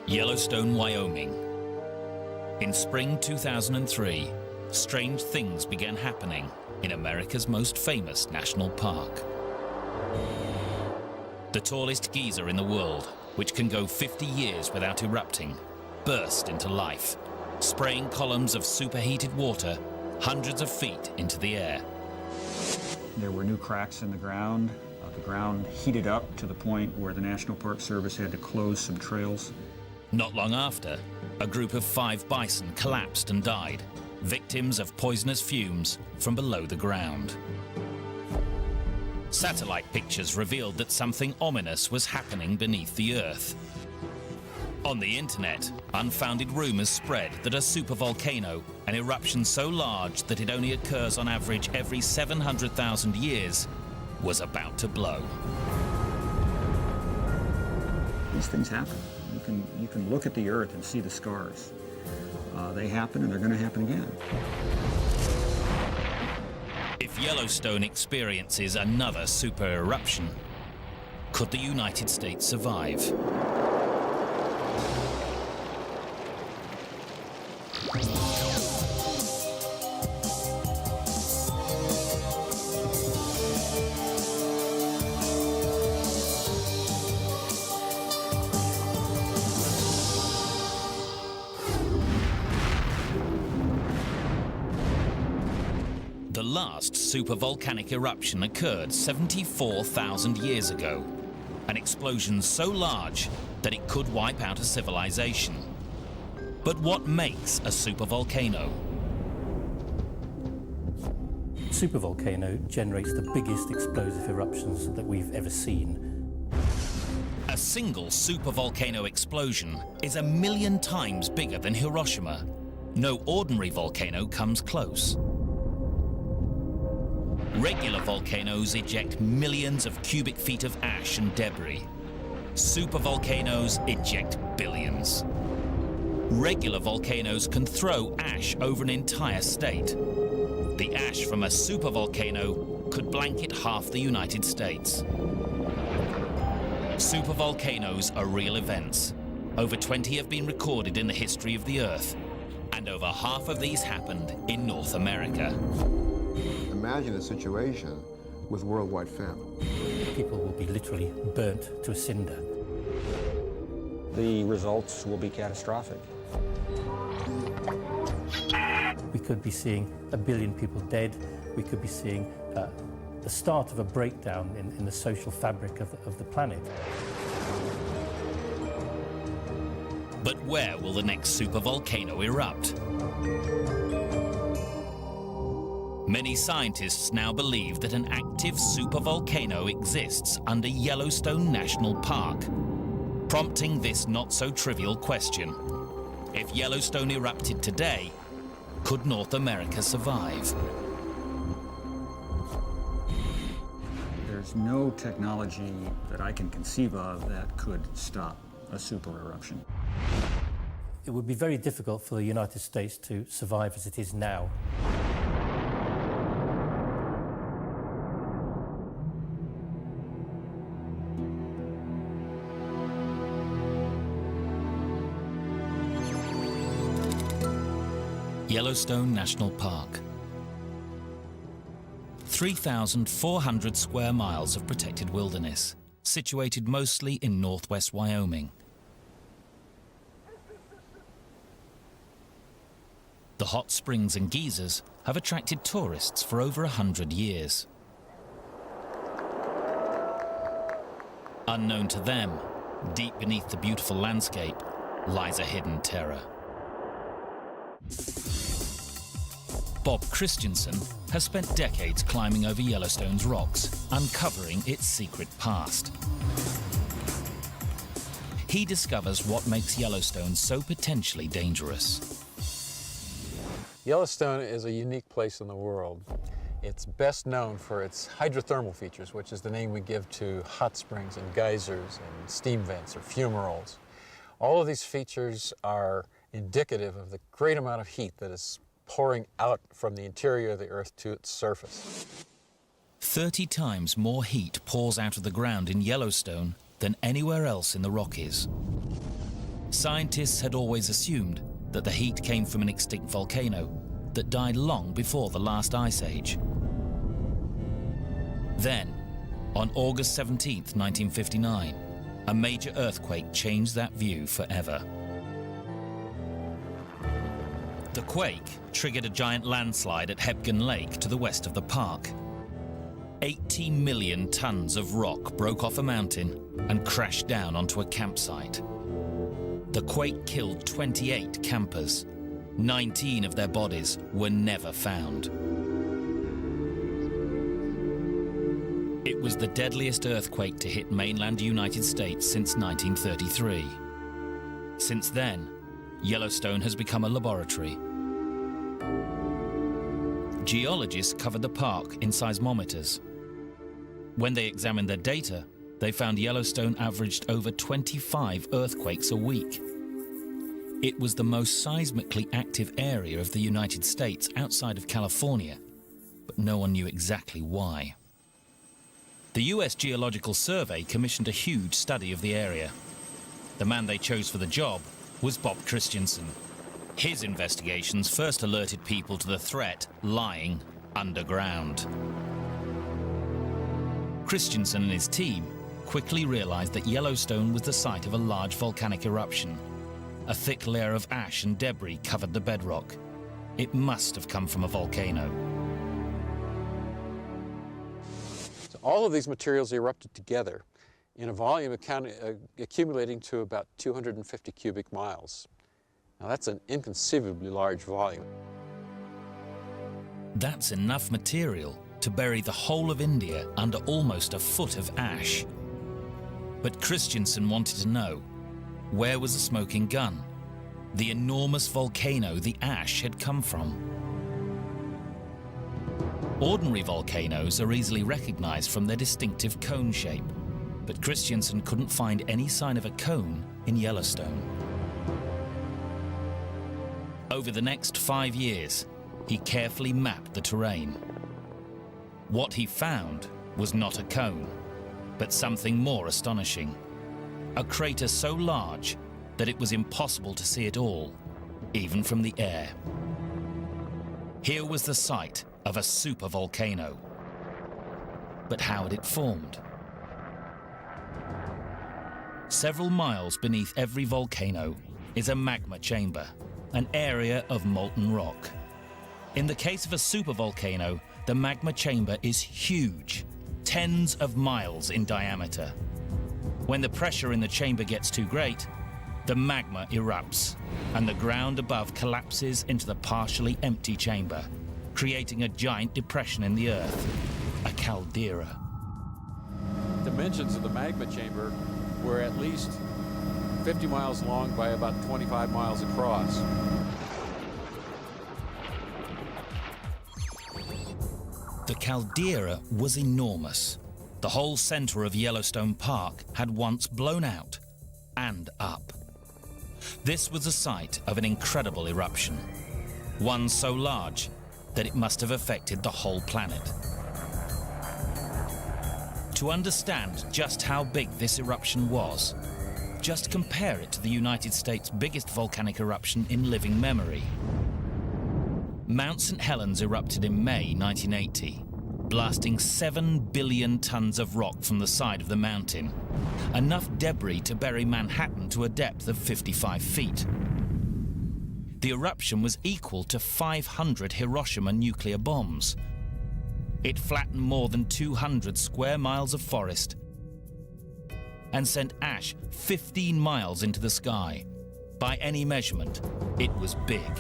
Yellowstone, Wyoming. In spring 2003, strange things began happening in America's most famous national park. The tallest geyser in the world, which can go 50 years without erupting, burst into life, spraying columns of superheated water hundreds of feet into the air. There were new cracks in the ground. The ground heated up to the point where the National Park Service had to close some trails. Not long after, a group of 5 bison collapsed and died, victims of poisonous fumes from below the ground. Satellite pictures revealed that something ominous was happening beneath the earth. On the internet, unfounded rumors spread that a supervolcano, an eruption so large that it only occurs on average every 700,000 years, was about to blow. These things happen. You can look at the earth and see the scars. They happen, and they're going to happen again. If Yellowstone experiences another super eruption, could the United States survive? The last supervolcanic eruption occurred 74,000 years ago, an explosion so large that it could wipe out a civilization. But what makes a supervolcano? Supervolcano generates the biggest explosive eruptions that we've ever seen. A single supervolcano explosion is 1 million times bigger than Hiroshima. No ordinary volcano comes close. Regular volcanoes eject millions of cubic feet of ash and debris. Supervolcanoes eject billions. Regular volcanoes can throw ash over an entire state. The ash from a supervolcano could blanket half the United States. Supervolcanoes are real events. Over 20 have been recorded in the history of the Earth, and over half of these happened in North America. Imagine a situation with worldwide famine. People will be literally burnt to a cinder. The results will be catastrophic. We could be seeing 1 billion people dead. We could be seeing the start of a breakdown in the social fabric of the planet. But where will the next supervolcano erupt? Many scientists now believe that an active supervolcano exists under Yellowstone National Park, prompting this not-so-trivial question. If Yellowstone erupted today, could North America survive? There's no technology that I can conceive of that could stop a super eruption. It would be very difficult for the United States to survive as it is now. Yellowstone National Park. 3,400 square miles of protected wilderness, situated mostly in northwest Wyoming. The hot springs and geysers have attracted tourists for over 100 years. Unknown to them, deep beneath the beautiful landscape, lies a hidden terror. Bob Christensen has spent decades climbing over Yellowstone's rocks, uncovering its secret past. He discovers what makes Yellowstone so potentially dangerous. Yellowstone is a unique place in the world. It's best known for its hydrothermal features, which is the name we give to hot springs and geysers and steam vents or fumaroles. All of these features are indicative of the great amount of heat that is pouring out from the interior of the Earth to its surface. 30 times more heat pours out of the ground in Yellowstone than anywhere else in the Rockies. Scientists had always assumed that the heat came from an extinct volcano that died long before the last ice age. Then, on August 17, 1959, a major earthquake changed that view forever. The quake triggered a giant landslide at Hebgen Lake to the west of the park. 80 million tons of rock broke off a mountain and crashed down onto a campsite. The quake killed 28 campers. 19 of their bodies were never found. It was the deadliest earthquake to hit mainland United States since 1933. Since then, Yellowstone has become a laboratory. Geologists covered the park in seismometers. When they examined their data, they found Yellowstone averaged over 25 earthquakes a week. It was the most seismically active area of the United States outside of California, but no one knew exactly why. The US Geological Survey commissioned a huge study of the area. The man they chose for the job was Bob Christensen. His investigations first alerted people to the threat lying underground. Christensen and his team quickly realized that Yellowstone was the site of a large volcanic eruption. A thick layer of ash and debris covered the bedrock. It must have come from a volcano. So all of these materials erupted together in a volume accumulating to about 250 cubic miles. Now that's an inconceivably large volume. That's enough material to bury the whole of India under almost a foot of ash. But Christensen wanted to know, where was the smoking gun? The enormous volcano the ash had come from. Ordinary volcanoes are easily recognized from their distinctive cone shape, but Christensen couldn't find any sign of a cone in Yellowstone. Over the next 5 years, he carefully mapped the terrain. What he found was not a cone, but something more astonishing. A crater so large that it was impossible to see it all, even from the air. Here was the site of a supervolcano. But how had it formed? Several miles beneath every volcano is a magma chamber, an area of molten rock. In the case of a supervolcano, the magma chamber is huge, tens of miles in diameter. When the pressure in the chamber gets too great, the magma erupts, and the ground above collapses into the partially empty chamber, creating a giant depression in the earth, a caldera. Dimensions of the magma chamber were at least 50 miles long by about 25 miles across. The caldera was enormous. The whole center of Yellowstone Park had once blown out and up. This was the site of an incredible eruption, one so large that it must have affected the whole planet. To understand just how big this eruption was, just compare it to the United States' biggest volcanic eruption in living memory. Mount St. Helens erupted in May 1980, blasting 7 billion tons of rock from the side of the mountain, enough debris to bury Manhattan to a depth of 55 feet. The eruption was equal to 500 Hiroshima nuclear bombs. It flattened more than 200 square miles of forest and sent ash 15 miles into the sky. By any measurement, it was big.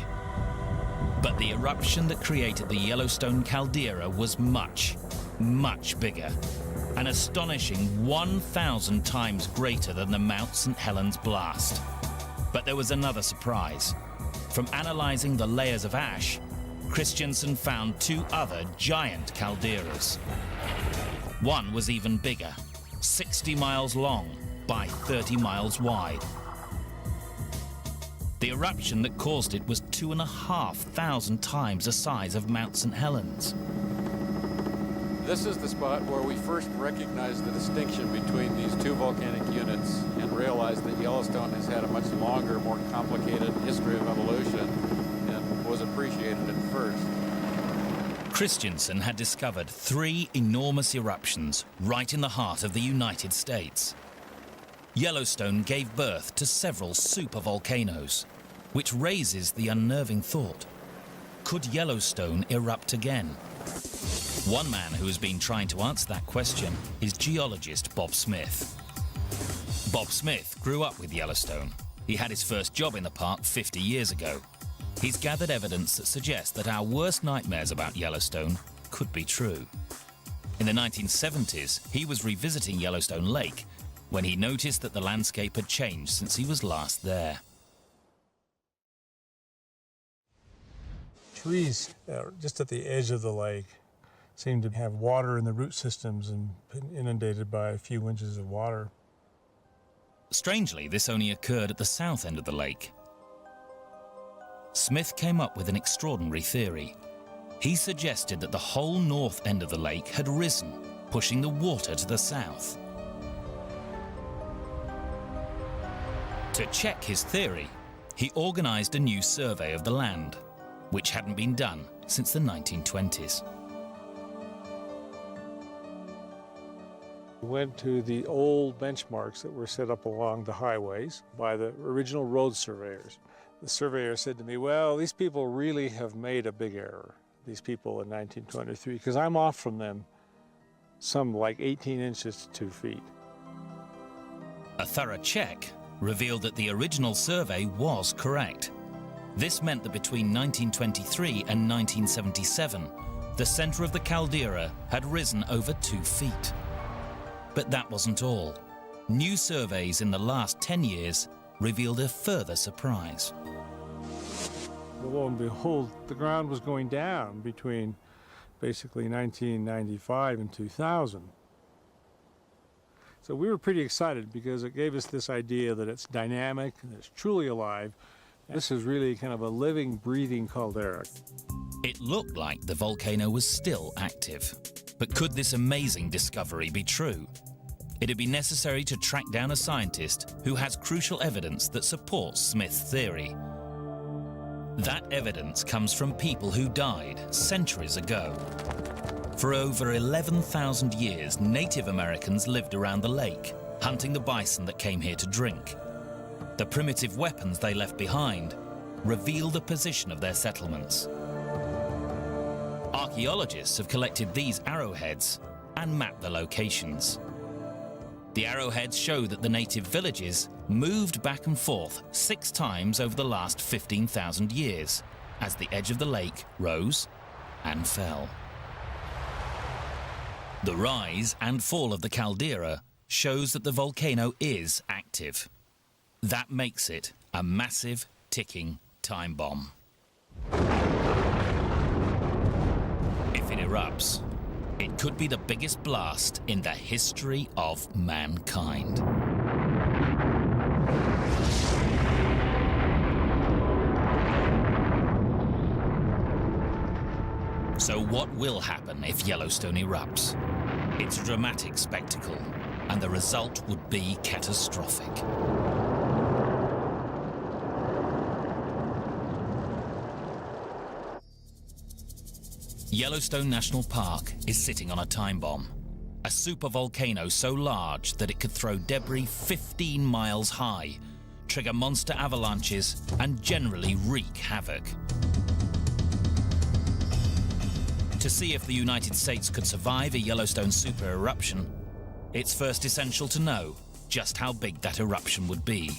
But the eruption that created the Yellowstone caldera was much, much bigger. An astonishing 1,000 times greater than the Mount St. Helens blast. But there was another surprise. From analyzing the layers of ash, Christensen found 2 other giant calderas. One was even bigger, 60 miles long by 30 miles wide. The eruption that caused it was 2,500 times the size of Mount St. Helens. This is the spot where we first recognized the distinction between these two volcanic units and realized realized that Yellowstone has had a much longer, more complicated history of evolution than was appreciated at first. Christensen had discovered 3 enormous eruptions right in the heart of the United States. Yellowstone gave birth to several supervolcanoes, which raises the unnerving thought: could Yellowstone erupt again? One man who has been trying to answer that question is geologist Bob Smith. Bob Smith grew up with Yellowstone. He had his first job in the park 50 years ago. He's gathered evidence that suggests that our worst nightmares about Yellowstone could be true. In the 1970s, he was revisiting Yellowstone Lake when he noticed that the landscape had changed since he was last there. Trees just at the edge of the lake seem to have water in the root systems and been inundated by a few inches of water. Strangely, this only occurred at the south end of the lake. Smith came up with an extraordinary theory. He suggested that the whole north end of the lake had risen, pushing the water to the south. To check his theory, he organized a new survey of the land, which hadn't been done since the 1920s. We went to the old benchmarks that were set up along the highways by the original road surveyors. The surveyor said to me, well, these people really have made a big error, these people in 1923, because I'm off from them some like 18 inches to 2 feet. A thorough check revealed that the original survey was correct. This meant that between 1923 and 1977, the center of the caldera had risen over 2 feet. But that wasn't all. New surveys in the last 10 years revealed a further surprise. But lo and behold, the ground was going down between basically 1995 and 2000. So we were pretty excited because it gave us this idea that it's dynamic and it's truly alive. This is really kind of a living, breathing caldera. It looked like the volcano was still active. But could this amazing discovery be true? It'd be necessary to track down a scientist who has crucial evidence that supports Smith's theory. That evidence comes from people who died centuries ago. For over 11,000 years, Native Americans lived around the lake, hunting the bison that came here to drink. The primitive weapons they left behind reveal the position of their settlements. Archaeologists have collected these arrowheads and mapped the locations. The arrowheads show that the native villages moved back and forth 6 times over the last 15,000 years as the edge of the lake rose and fell. The rise and fall of the caldera shows that the volcano is active. That makes it a massive ticking time bomb. If it erupts, it could be the biggest blast in the history of mankind. So what will happen if Yellowstone erupts? It's a dramatic spectacle, and the result would be catastrophic. Yellowstone National Park is sitting on a time bomb, a supervolcano so large that it could throw debris 15 miles high, trigger monster avalanches, and generally wreak havoc. To see if the United States could survive a Yellowstone super eruption, it's first essential to know just how big that eruption would be.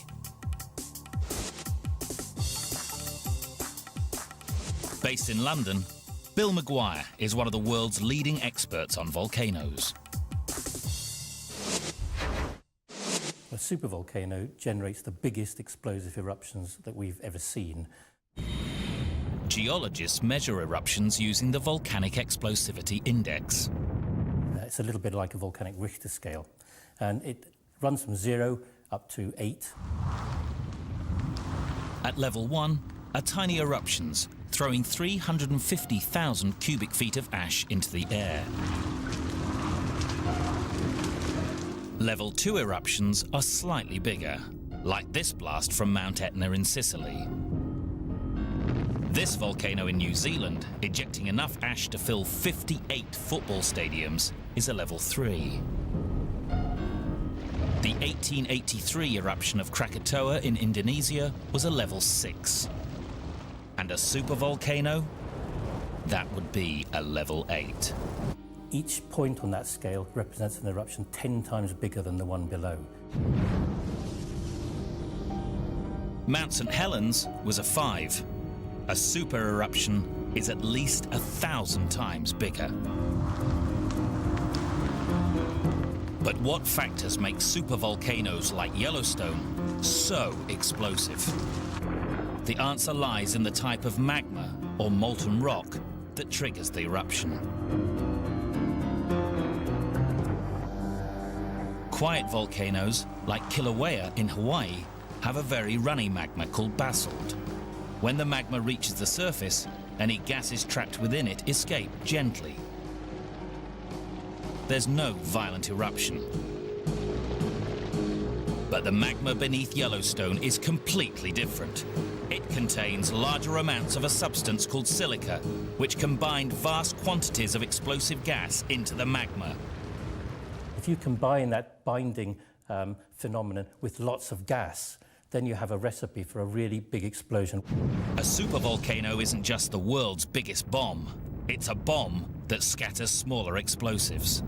Based in London, Bill Maguire is one of the world's leading experts on volcanoes. A supervolcano generates the biggest explosive eruptions that we've ever seen. Geologists measure eruptions using the Volcanic Explosivity Index. It's a little bit like a volcanic Richter scale, and it runs from 0 up to 8. At level 1 are tiny eruptions, throwing 350,000 cubic feet of ash into the air. Level 2 eruptions are slightly bigger, like this blast from Mount Etna in Sicily. This volcano in New Zealand, ejecting enough ash to fill 58 football stadiums, is a level 3. The 1883 eruption of Krakatoa in Indonesia was a level 6. And a supervolcano? That would be a level 8. Each point on that scale represents an eruption 10 times bigger than the one below. Mount St. Helens was a 5. A super eruption is at least 1,000 times bigger. But what factors make supervolcanoes like Yellowstone so explosive? The answer lies in the type of magma or molten rock that triggers the eruption. Quiet volcanoes, like Kilauea in Hawaii, have a very runny magma called basalt. When the magma reaches the surface, any gases trapped within it escape gently. There's no violent eruption. But the magma beneath Yellowstone is completely different. It contains larger amounts of a substance called silica, which combined vast quantities of explosive gas into the magma. If you combine that binding phenomenon with lots of gas, then you have a recipe for a really big explosion. A supervolcano isn't just the world's biggest bomb. It's a bomb that scatters smaller explosives.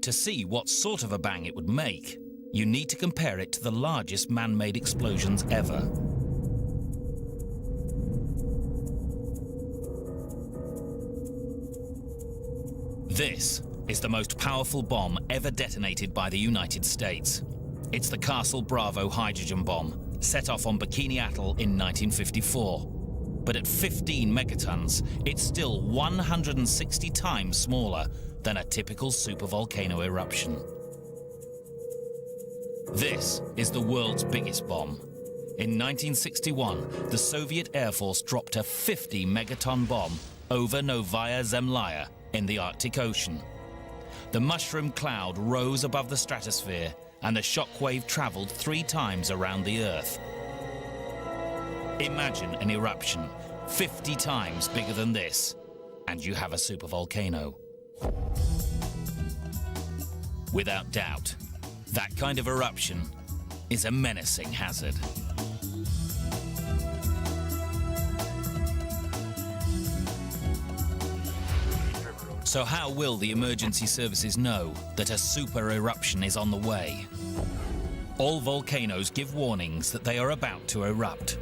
To see what sort of a bang it would make, you need to compare it to the largest man-made explosions ever. This is the most powerful bomb ever detonated by the United States. It's the Castle Bravo hydrogen bomb, set off on Bikini Atoll in 1954. But at 15 megatons, it's still 160 times smaller than a typical supervolcano eruption. This is the world's biggest bomb. In 1961, the Soviet Air Force dropped a 50 megaton bomb over Novaya Zemlya in the Arctic Ocean. The mushroom cloud rose above the stratosphere and the shockwave traveled 3 times around the Earth. Imagine an eruption 50 times bigger than this, and you have a supervolcano. Without doubt, that kind of eruption is a menacing hazard. So how will the emergency services know that a super eruption is on the way? All volcanoes give warnings that they are about to erupt.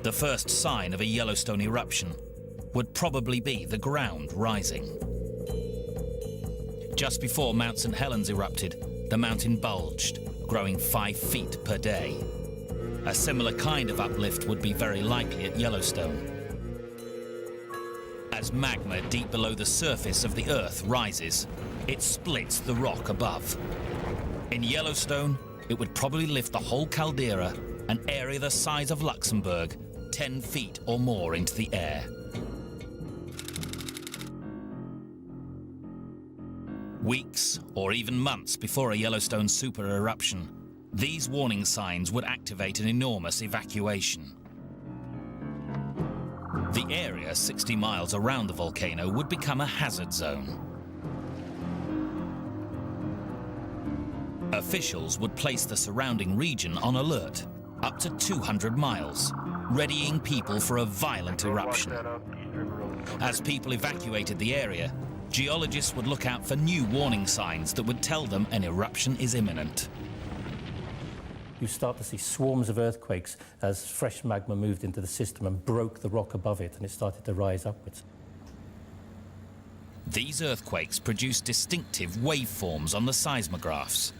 The first sign of a Yellowstone eruption would probably be the ground rising. Just before Mount St. Helens erupted, the mountain bulged, growing 5 feet per day. A similar kind of uplift would be very likely at Yellowstone. As magma deep below the surface of the Earth rises, it splits the rock above. In Yellowstone, it would probably lift the whole caldera, an area the size of Luxembourg, 10 feet or more into the air. Weeks or even months before a Yellowstone super eruption, these warning signs would activate an enormous evacuation. The area 60 miles around the volcano would become a hazard zone. Officials would place the surrounding region on alert, up to 200 miles, readying people for a violent eruption. As people evacuated the area, geologists would look out for new warning signs that would tell them an eruption is imminent. You start to see swarms of earthquakes as fresh magma moved into the system and broke the rock above it, and it started to rise upwards. These earthquakes produce distinctive waveforms on the seismographs.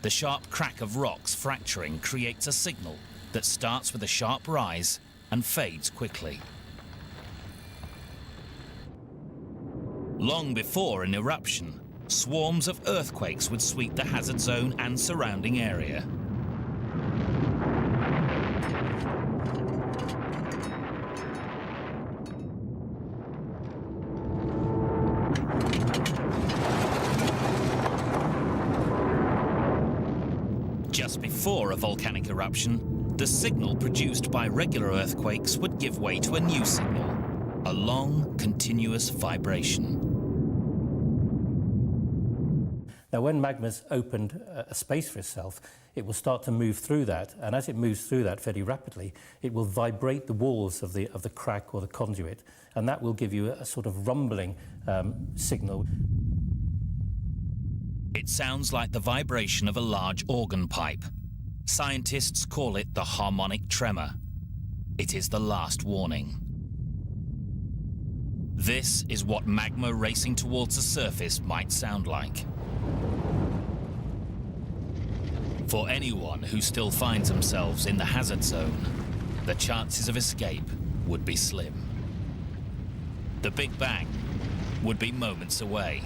The sharp crack of rocks fracturing creates a signal that starts with a sharp rise and fades quickly. Long before an eruption, swarms of earthquakes would sweep the hazard zone and surrounding area. Just before a volcanic eruption, the signal produced by regular earthquakes would give way to a new signal, a long, continuous vibration. Now, when magma's opened a space for itself, it will start to move through that, and as it moves through that fairly rapidly, it will vibrate the walls of the crack or the conduit, and that will give you a sort of rumbling signal. It sounds like the vibration of a large organ pipe. Scientists call it the harmonic tremor. It is the last warning. This is what magma racing towards the surface might sound like. For anyone who still finds themselves in the hazard zone, the chances of escape would be slim. The Big Bang would be moments away.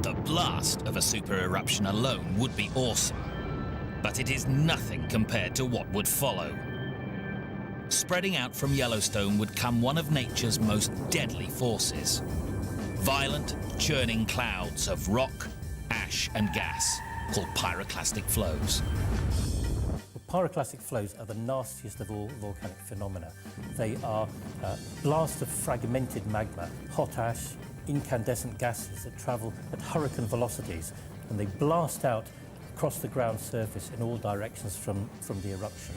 The blast of a super eruption alone would be awesome, but it is nothing compared to what would follow. Spreading out from Yellowstone would come one of nature's most deadly forces. Violent, churning clouds of rock, ash and gas, called pyroclastic flows. Pyroclastic flows are the nastiest of all volcanic phenomena. They are blasts of fragmented magma, hot ash, incandescent gases that travel at hurricane velocities, and they blast out across the ground surface in all directions from the eruption.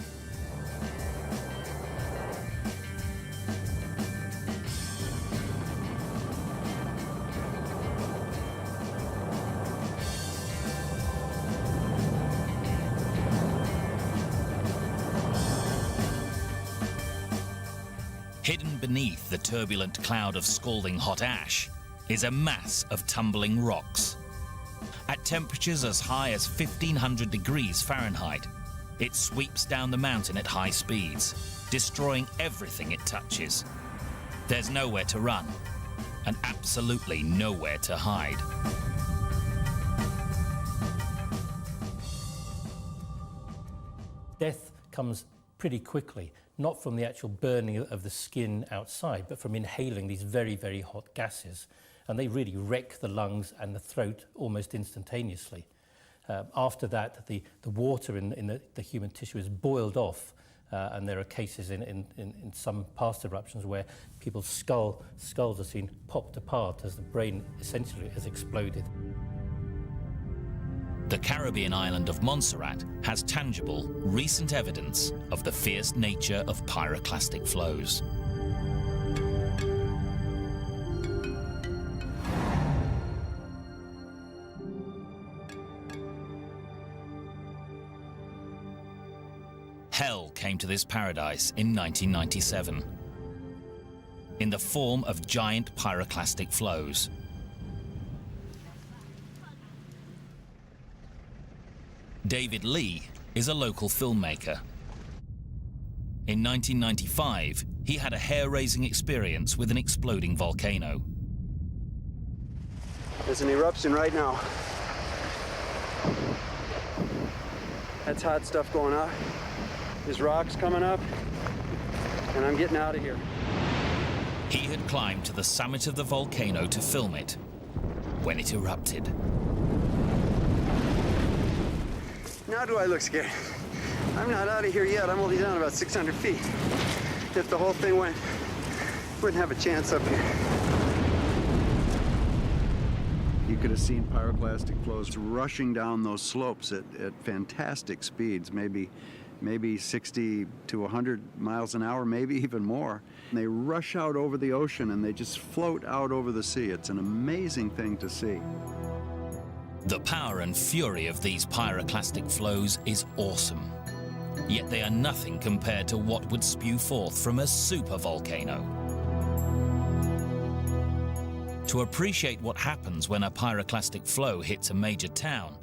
Hidden beneath the turbulent cloud of scalding hot ash is a mass of tumbling rocks. At temperatures as high as 1500 degrees Fahrenheit, it sweeps down the mountain at high speeds, destroying everything it touches. There's nowhere to run, and absolutely nowhere to hide. Death comes pretty quickly, not from the actual burning of the skin outside, but from inhaling these very, very hot gases. And they really wreck the lungs and the throat almost instantaneously. After that, the water in the human tissue is boiled off, and there are cases in some past eruptions where people's skulls are seen popped apart as the brain essentially has exploded. The Caribbean island of Montserrat has tangible, recent evidence of the fierce nature of pyroclastic flows. Hell came to this paradise in 1997 in the form of giant pyroclastic flows. David Lee is a local filmmaker. In 1995, he had a hair-raising experience with an exploding volcano. There's an eruption right now. That's hot stuff going up. There's rocks coming up, and I'm getting out of here. He had climbed to the summit of the volcano to film it when it erupted. Now do I look scared? I'm not out of here yet. I'm only down about 600 feet. If the whole thing went, wouldn't have a chance up here. You could have seen pyroclastic flows rushing down those slopes at fantastic speeds, maybe 60 to 100 miles an hour, maybe even more. And they rush out over the ocean and they just float out over the sea. It's an amazing thing to see. The power and fury of these pyroclastic flows is awesome. Yet they are nothing compared to what would spew forth from a supervolcano. To appreciate what happens when a pyroclastic flow hits a major town,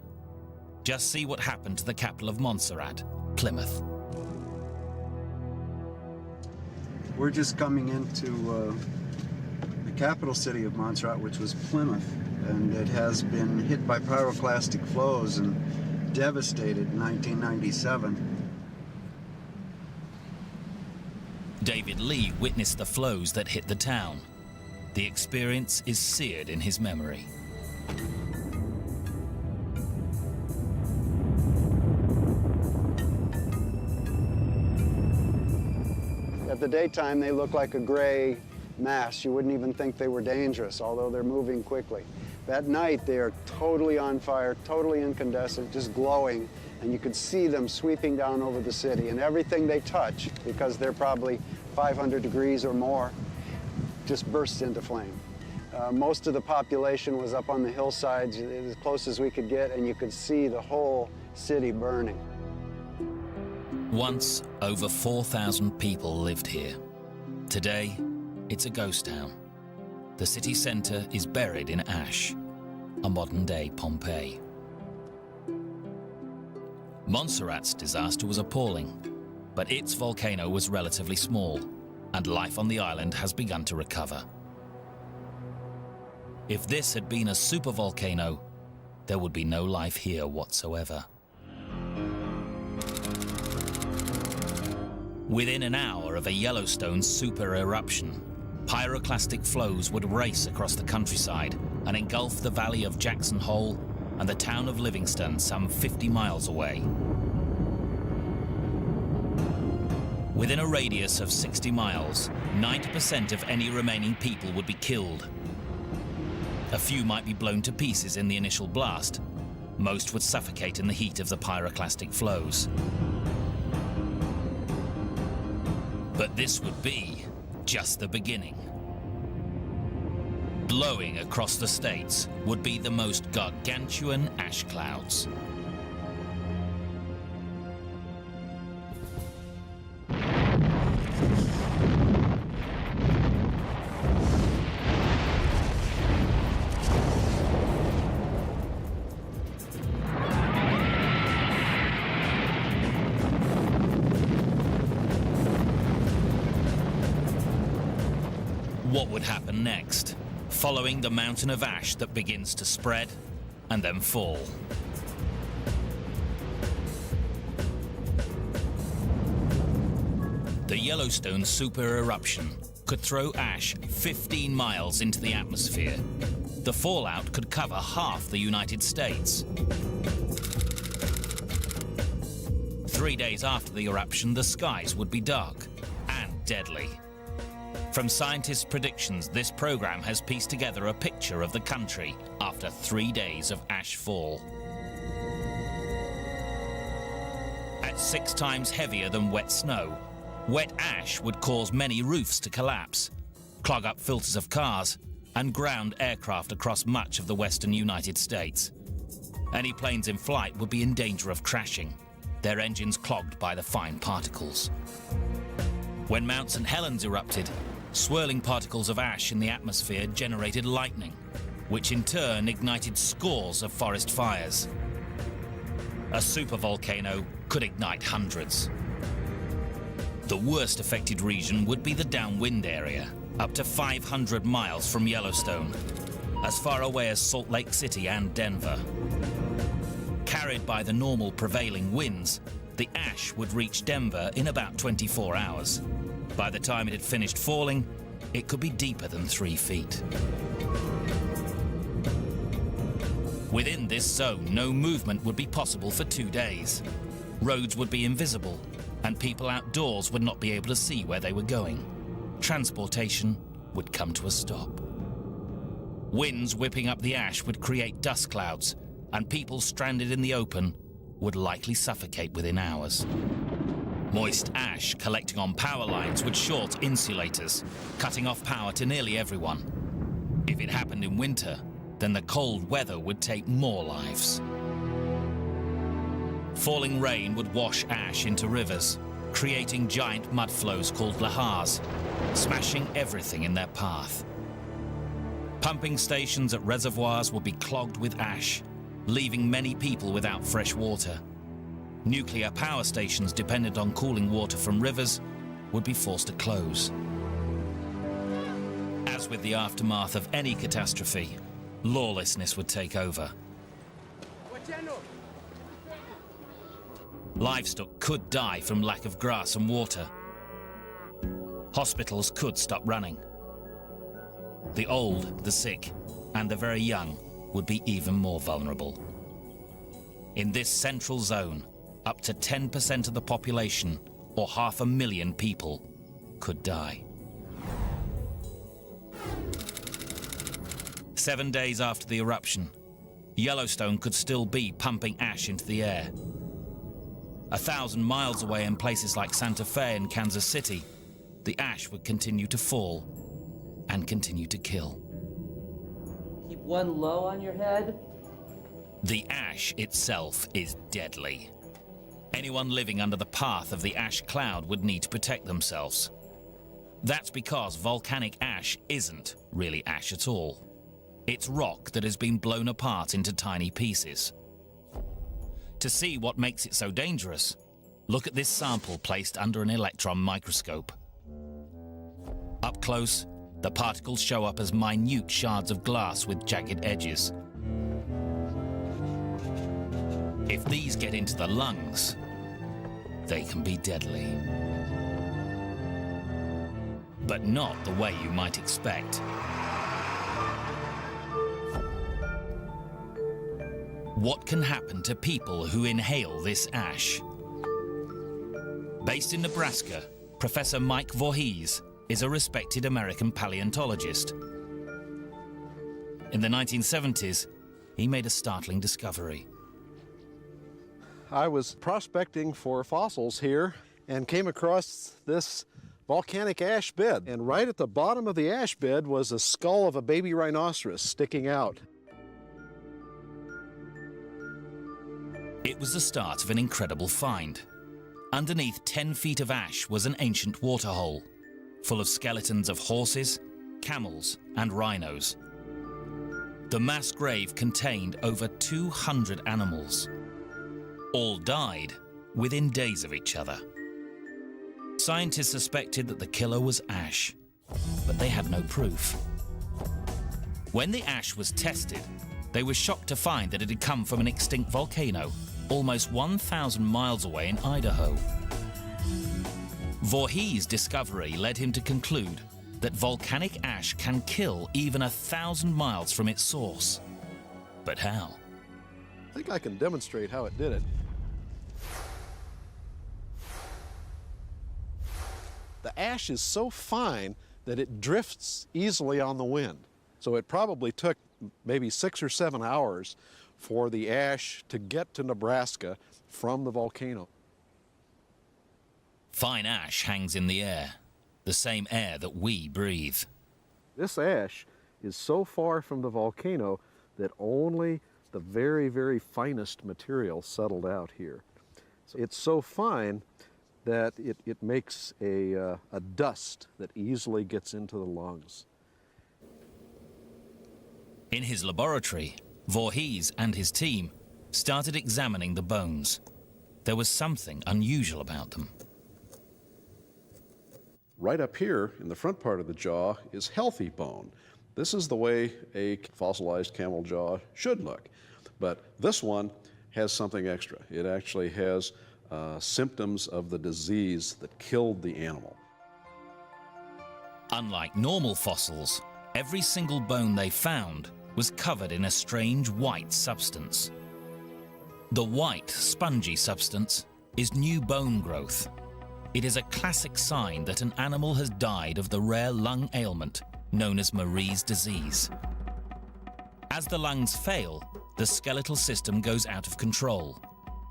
Just see what happened to the capital of Montserrat, Plymouth. We're just coming into the capital city of Montserrat, which was Plymouth, and it has been hit by pyroclastic flows and devastated in 1997. David Lee witnessed the flows that hit the town. The experience is seared in his memory. At the daytime, they look like a gray mass. You wouldn't even think they were dangerous, although they're moving quickly. At night, they are totally on fire, totally incandescent, just glowing, and you could see them sweeping down over the city, and everything they touch, because they're probably 500 degrees or more, just bursts into flame. Most of the population was up on the hillsides, as close as we could get, and you could see the whole city burning. Once, over 4,000 people lived here. Today, it's a ghost town. The city centre is buried in ash, a modern-day Pompeii. Montserrat's disaster was appalling, but its volcano was relatively small, and life on the island has begun to recover. If this had been a supervolcano, there would be no life here whatsoever. Within an hour of a Yellowstone super eruption, pyroclastic flows would race across the countryside and engulf the valley of Jackson Hole and the town of Livingston some 50 miles away. Within a radius of 60 miles, 90% of any remaining people would be killed. A few might be blown to pieces in the initial blast. Most would suffocate in the heat of the pyroclastic flows. But this would be just the beginning. Blowing across the states would be the most gargantuan ash clouds. What would happen next, following the mountain of ash that begins to spread and then fall? The Yellowstone super eruption could throw ash 15 miles into the atmosphere. The fallout could cover half the United States. 3 days after the eruption, the skies would be dark and deadly. From scientists' predictions, this program has pieced together a picture of the country after 3 days of ash fall. At 6 times heavier than wet snow, wet ash would cause many roofs to collapse, clog up filters of cars, and ground aircraft across much of the western United States. Any planes in flight would be in danger of crashing, their engines clogged by the fine particles. When Mount St. Helens erupted, swirling particles of ash in the atmosphere generated lightning, which in turn ignited scores of forest fires. A supervolcano could ignite hundreds. The worst affected region would be the downwind area, up to 500 miles from Yellowstone, as far away as Salt Lake City and Denver. Carried by the normal prevailing winds, the ash would reach Denver in about 24 hours. By the time it had finished falling, it could be deeper than 3 feet. Within this zone, no movement would be possible for 2 days. Roads would be invisible, and people outdoors would not be able to see where they were going. Transportation would come to a stop. Winds whipping up the ash would create dust clouds, and people stranded in the open would likely suffocate within hours. Moist ash collecting on power lines would short insulators, cutting off power to nearly everyone. If it happened in winter, then the cold weather would take more lives. Falling rain would wash ash into rivers, creating giant mud flows called lahars, smashing everything in their path. Pumping stations at reservoirs would be clogged with ash, leaving many people without fresh water. Nuclear power stations dependent on cooling water from rivers would be forced to close. As with the aftermath of any catastrophe, lawlessness would take over. Livestock could die from lack of grass and water. Hospitals could stop running. The old, the sick, and the very young would be even more vulnerable. In this central zone, up to 10% of the population, or 500,000 people, could die. 7 days after the eruption, Yellowstone could still be pumping ash into the air. 1,000 miles away in places like Santa Fe and Kansas City, the ash would continue to fall and continue to kill. Keep one low on your head. The ash itself is deadly. Anyone living under the path of the ash cloud would need to protect themselves. That's because volcanic ash isn't really ash at all. It's rock that has been blown apart into tiny pieces. To see what makes it so dangerous, look at this sample placed under an electron microscope. Up close, the particles show up as minute shards of glass with jagged edges. If these get into the lungs, they can be deadly. But not the way you might expect. What can happen to people who inhale this ash? Based in Nebraska, Professor Mike Voorhees is a respected American paleontologist. In the 1970s, he made a startling discovery. I was prospecting for fossils here and came across this volcanic ash bed. And right at the bottom of the ash bed was a skull of a baby rhinoceros sticking out. It was the start of an incredible find. Underneath 10 feet of ash was an ancient waterhole, full of skeletons of horses, camels, and rhinos. The mass grave contained over 200 animals. All died within days of each other. Scientists suspected that the killer was ash, but they had no proof. When the ash was tested, they were shocked to find that it had come from an extinct volcano almost 1,000 miles away in Idaho. Voorhees' discovery led him to conclude that volcanic ash can kill even 1,000 miles from its source. But how? I think I can demonstrate how it did it. The ash is so fine that it drifts easily on the wind. So it probably took maybe 6 or 7 hours for the ash to get to Nebraska from the volcano. Fine ash hangs in the air, the same air that we breathe. This ash is so far from the volcano that only the very, very finest material settled out here. So it's so fine that it makes a dust that easily gets into the lungs. In his laboratory, Voorhees and his team started examining the bones. There was something unusual about them. Right up here in the front part of the jaw is healthy bone. This is the way a fossilized camel jaw should look. But this one has something extra. It actually has symptoms of the disease that killed the animal. Unlike normal fossils, every single bone they found was covered in a strange white substance. The white, spongy substance is new bone growth. It is a classic sign that an animal has died of the rare lung ailment known as Marie's disease. As the lungs fail, the skeletal system goes out of control,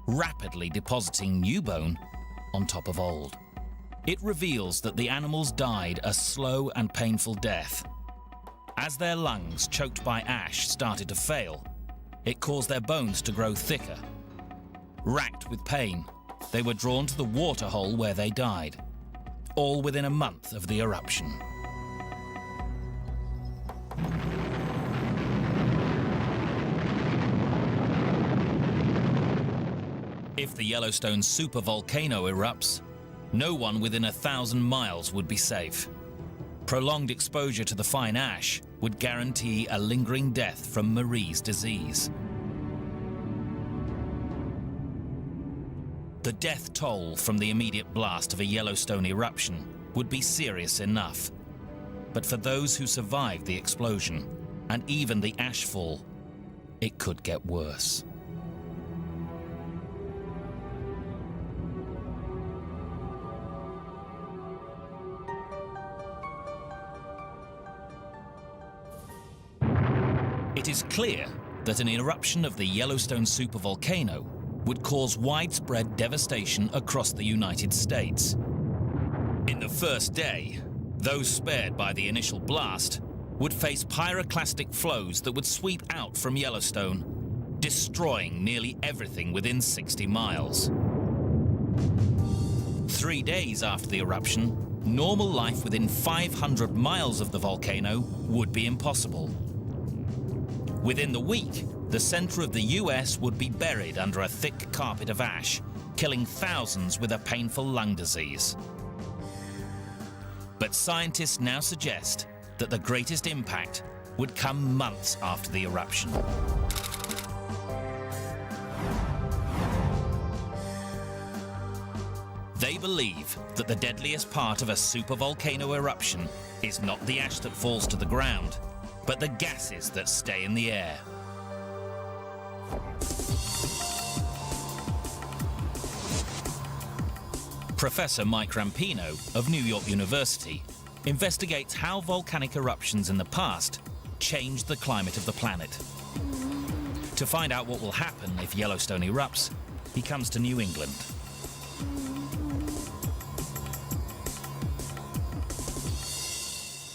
rapidly depositing new bone on top of old. It reveals that the animals died a slow and painful death. As their lungs, choked by ash, started to fail, it caused their bones to grow thicker. Racked with pain, they were drawn to the waterhole where they died, all within a month of the eruption. If the Yellowstone supervolcano erupts, no one within 1,000 miles would be safe. Prolonged exposure to the fine ash would guarantee a lingering death from Marie's disease. The death toll from the immediate blast of a Yellowstone eruption would be serious enough. But for those who survived the explosion, and even the ashfall, it could get worse. It is clear that an eruption of the Yellowstone supervolcano would cause widespread devastation across the United States. In the first day, those spared by the initial blast would face pyroclastic flows that would sweep out from Yellowstone, destroying nearly everything within 60 miles. 3 days after the eruption, normal life within 500 miles of the volcano would be impossible. Within the week, the center of the US would be buried under a thick carpet of ash, killing thousands with a painful lung disease. But scientists now suggest that the greatest impact would come months after the eruption. They believe that the deadliest part of a supervolcano eruption is not the ash that falls to the ground, but the gases that stay in the air. Professor Mike Rampino of New York University investigates how volcanic eruptions in the past changed the climate of the planet. To find out what will happen if Yellowstone erupts, he comes to New England.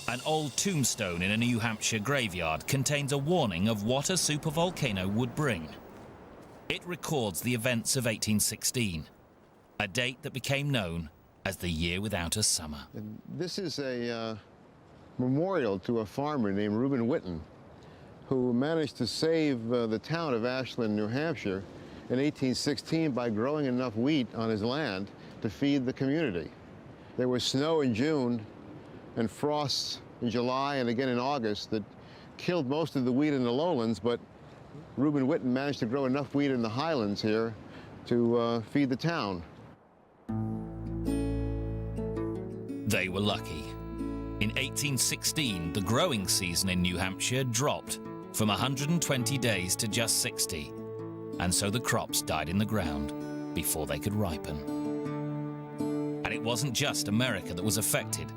An old tombstone in a New Hampshire graveyard contains a warning of what a supervolcano would bring. It records the events of 1816, a date that became known as the year without a summer. And this is a memorial to a farmer named Reuben Whitten, who managed to save the town of Ashland, New Hampshire in 1816 by growing enough wheat on his land to feed the community. There was snow in June and frosts in July and again in August that killed most of the wheat in the lowlands, but Reuben Whitten managed to grow enough wheat in the highlands here to feed the town. They were lucky. In 1816, the growing season in New Hampshire dropped from 120 days to just 60, and so the crops died in the ground before they could ripen. And it wasn't just America that was affected.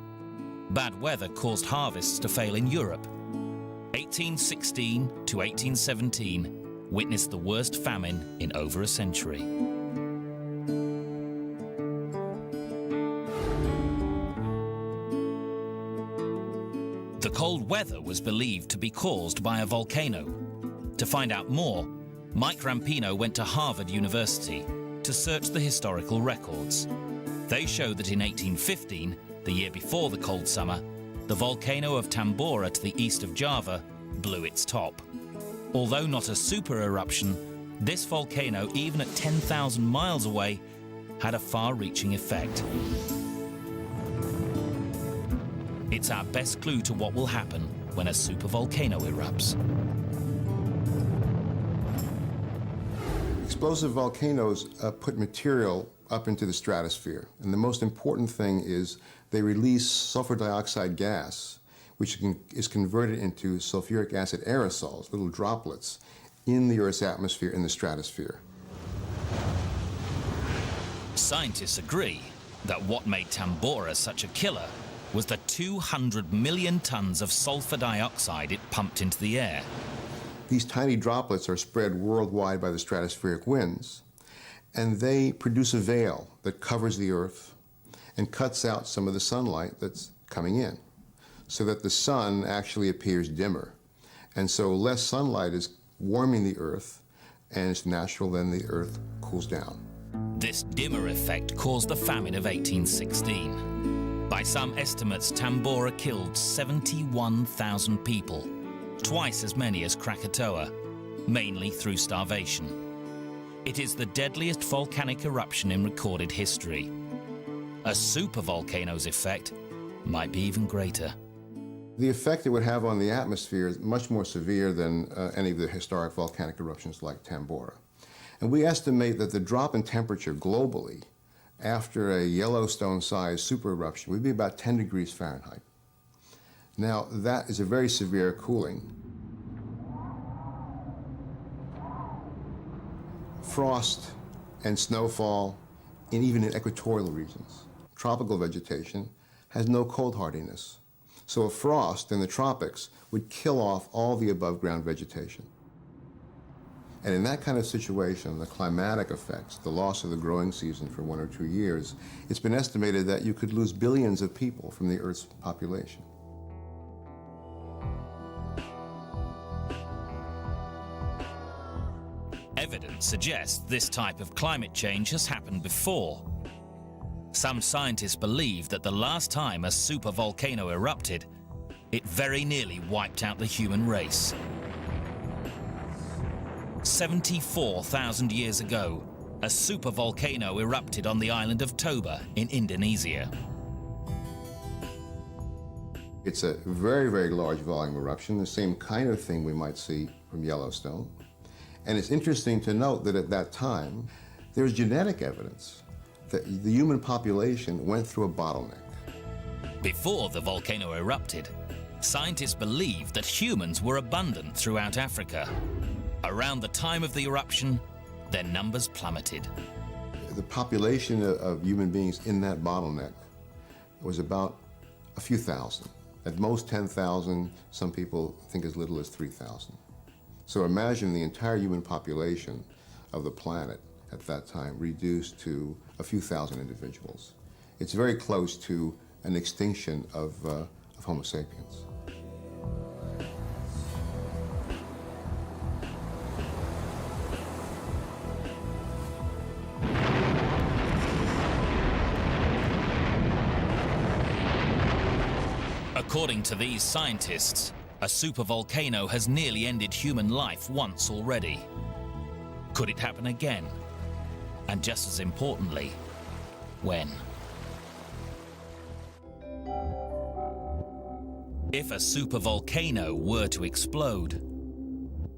Bad weather caused harvests to fail in Europe. 1816 to 1817 witnessed the worst famine in over a century. The cold weather was believed to be caused by a volcano. To find out more, Mike Rampino went to Harvard University to search the historical records. They show that in 1815, the year before the cold summer, the volcano of Tambora to the east of Java blew its top. Although not a super eruption, this volcano, even at 10,000 miles away, had a far-reaching effect. It's our best clue to what will happen when a supervolcano erupts. Explosive volcanoes put material up into the stratosphere, and the most important thing is they release sulfur dioxide gas, which is converted into sulfuric acid aerosols, little droplets, in the Earth's atmosphere in the stratosphere. Scientists agree that what made Tambora such a killer was the 200 million tons of sulfur dioxide it pumped into the air. These tiny droplets are spread worldwide by the stratospheric winds, and they produce a veil that covers the Earth and cuts out some of the sunlight that's coming in, so that the sun actually appears dimmer. And so less sunlight is warming the Earth, and it's natural then the Earth cools down. This dimmer effect caused the famine of 1816. By some estimates, Tambora killed 71,000 people, twice as many as Krakatoa, mainly through starvation. It is the deadliest volcanic eruption in recorded history. A supervolcano's effect might be even greater. The effect it would have on the atmosphere is much more severe than any of the historic volcanic eruptions like Tambora. And we estimate that the drop in temperature globally after a Yellowstone-sized supereruption would be about 10 degrees Fahrenheit. Now, that is a very severe cooling. Frost and snowfall, and even in equatorial regions. Tropical vegetation has no cold hardiness. So a frost in the tropics would kill off all the above-ground vegetation. And in that kind of situation, the climatic effects, the loss of the growing season for 1 or 2 years, it's been estimated that you could lose billions of people from the Earth's population. Evidence suggests this type of climate change has happened before. Some scientists believe that the last time a supervolcano erupted, it very nearly wiped out the human race. 74,000 years ago, a supervolcano erupted on the island of Toba in Indonesia. It's a very, very large volume eruption, the same kind of thing we might see from Yellowstone. And it's interesting to note that at that time, there's genetic evidence that the human population went through a bottleneck. Before the volcano erupted, scientists believed that humans were abundant throughout Africa. Around the time of the eruption, their numbers plummeted. The population of human beings in that bottleneck was about a few thousand. At most 10,000, some people think as little as 3,000. So imagine the entire human population of the planet at that time reduced to a few thousand individuals. It's very close to an extinction of Homo sapiens. According to these scientists, a supervolcano has nearly ended human life once already. Could it happen again? And just as importantly, when? If a supervolcano were to explode,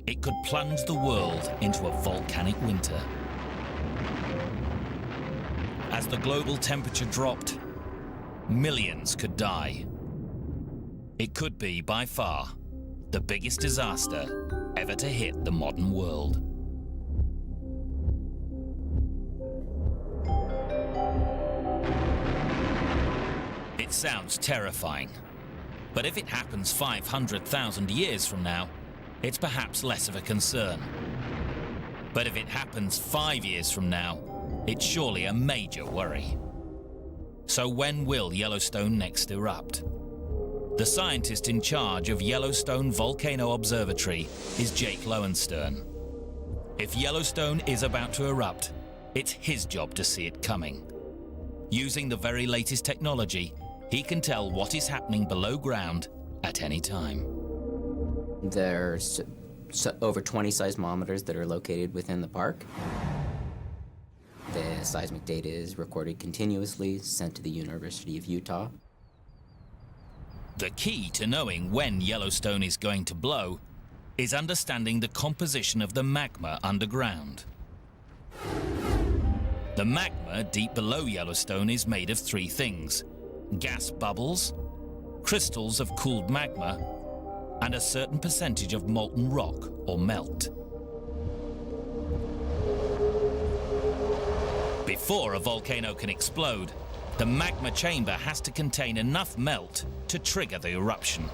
it could plunge the world into a volcanic winter. As the global temperature dropped, millions could die. It could be, by far, the biggest disaster ever to hit the modern world. It sounds terrifying, but if it happens 500,000 years from now, it's perhaps less of a concern. But if it happens 5 years from now, it's surely a major worry. So when will Yellowstone next erupt? The scientist in charge of Yellowstone Volcano Observatory is Jake Lowenstern. If Yellowstone is about to erupt, it's his job to see it coming. Using the very latest technology, he can tell what is happening below ground at any time. There's over 20 seismometers that are located within the park. The seismic data is recorded continuously, sent to the University of Utah. The key to knowing when Yellowstone is going to blow is understanding the composition of the magma underground. The magma deep below Yellowstone is made of 3 things: gas bubbles, crystals of cooled magma, and a certain percentage of molten rock or melt. Before a volcano can explode, the magma chamber has to contain enough melt to trigger the eruption.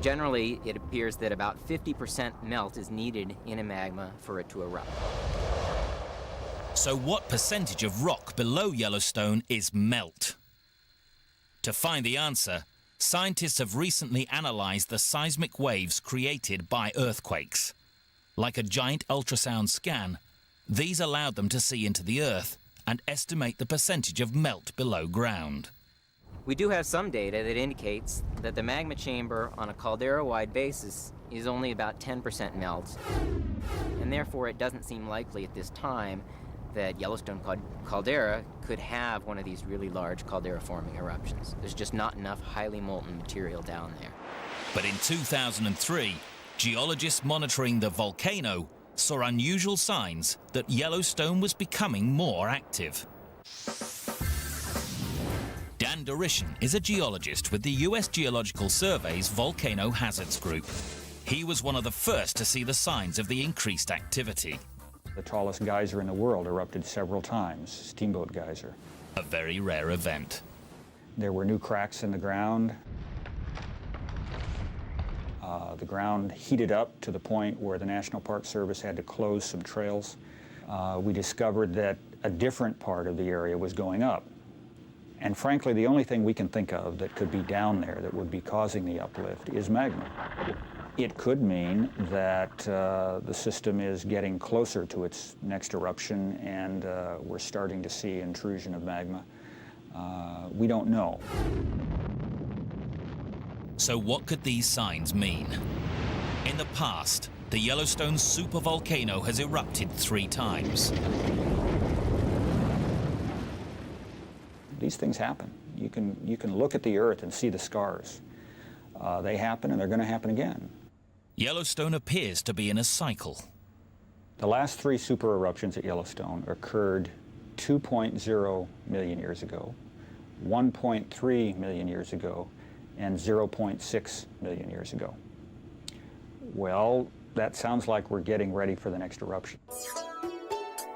Generally, it appears that about 50% melt is needed in a magma for it to erupt. So what percentage of rock below Yellowstone is melt? To find the answer, scientists have recently analyzed the seismic waves created by earthquakes. Like a giant ultrasound scan, these allowed them to see into the earth and estimate the percentage of melt below ground. We do have some data that indicates that the magma chamber on a caldera-wide basis is only about 10% melt, and therefore it doesn't seem likely at this time that Yellowstone caldera could have one of these really large caldera-forming eruptions. There's just not enough highly molten material down there. But in 2003, geologists monitoring the volcano saw unusual signs that Yellowstone was becoming more active. Dan Dorishan is a geologist with the U.S. Geological Survey's Volcano Hazards Group. He was one of the first to see the signs of the increased activity. The tallest geyser in the world erupted several times, Steamboat Geyser. A very rare event. There were new cracks in the ground. The ground heated up to the point where the National Park Service had to close some trails. We discovered that a different part of the area was going up. And frankly, the only thing we can think of that could be down there that would be causing the uplift is magma. It could mean that the system is getting closer to its next eruption and we're starting to see intrusion of magma. We don't know. So what could these signs mean? In the past, the Yellowstone supervolcano has erupted 3 times. These things happen. You can look at the Earth and see the scars. They happen and they're going to happen again. Yellowstone appears to be in a cycle. The last 3 super eruptions at Yellowstone occurred 2.0 million years ago, 1.3 million years ago, and 0.6 million years ago. Well, that sounds like we're getting ready for the next eruption.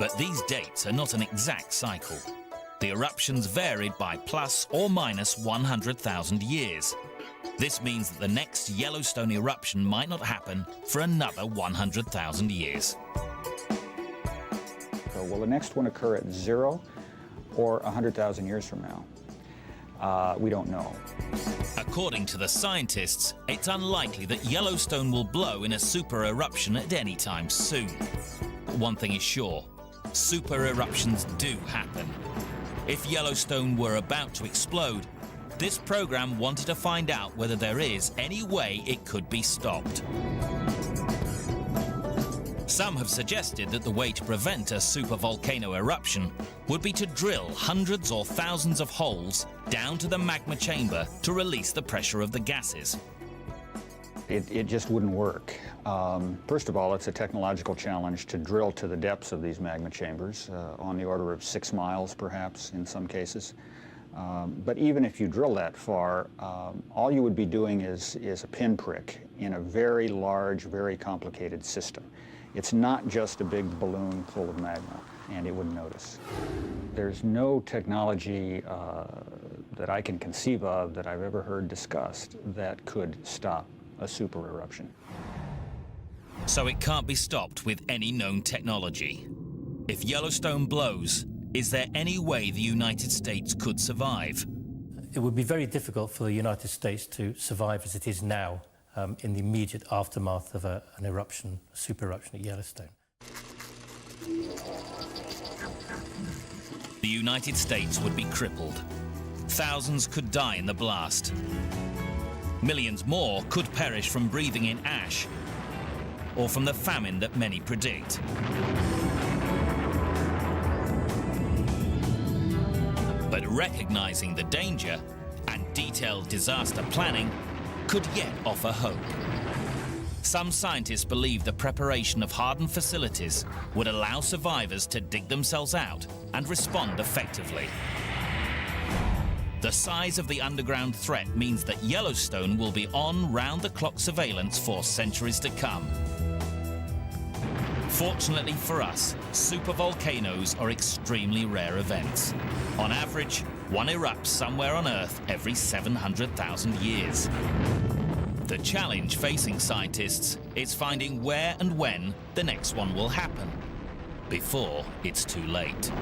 But these dates are not an exact cycle. The eruptions varied by plus or minus 100,000 years. This means that the next Yellowstone eruption might not happen for another 100,000 years. So will the next one occur at 0 or 100,000 years from now? We don't know. According to the scientists, it's unlikely that Yellowstone will blow in a super eruption at any time soon. But one thing is sure, super eruptions do happen. If Yellowstone were about to explode, this program wanted to find out whether there is any way it could be stopped. Some have suggested that the way to prevent a supervolcano eruption would be to drill hundreds or thousands of holes down to the magma chamber to release the pressure of the gases. It just wouldn't work. First of all, it's a technological challenge to drill to the depths of these magma chambers, on the order of 6 miles perhaps in some cases. But even if you drill that far, all you would be doing is a pinprick in a very large, very complicated system. It's not just a big balloon full of magma, and it wouldn't notice. There's no technology that I can conceive of that I've ever heard discussed that could stop a super eruption. So it can't be stopped with any known technology. If Yellowstone blows, is there any way the United States could survive? It would be very difficult for the United States to survive as it is now in the immediate aftermath of an eruption, a super eruption at Yellowstone. The United States would be crippled. Thousands could die in the blast. Millions more could perish from breathing in ash or from the famine that many predict. But recognizing the danger and detailed disaster planning could yet offer hope. Some scientists believe the preparation of hardened facilities would allow survivors to dig themselves out and respond effectively. The size of the underground threat means that Yellowstone will be on round-the-clock surveillance for centuries to come. Fortunately for us, supervolcanoes are extremely rare events. On average, one erupts somewhere on Earth every 700,000 years. The challenge facing scientists is finding where and when the next one will happen, before it's too late.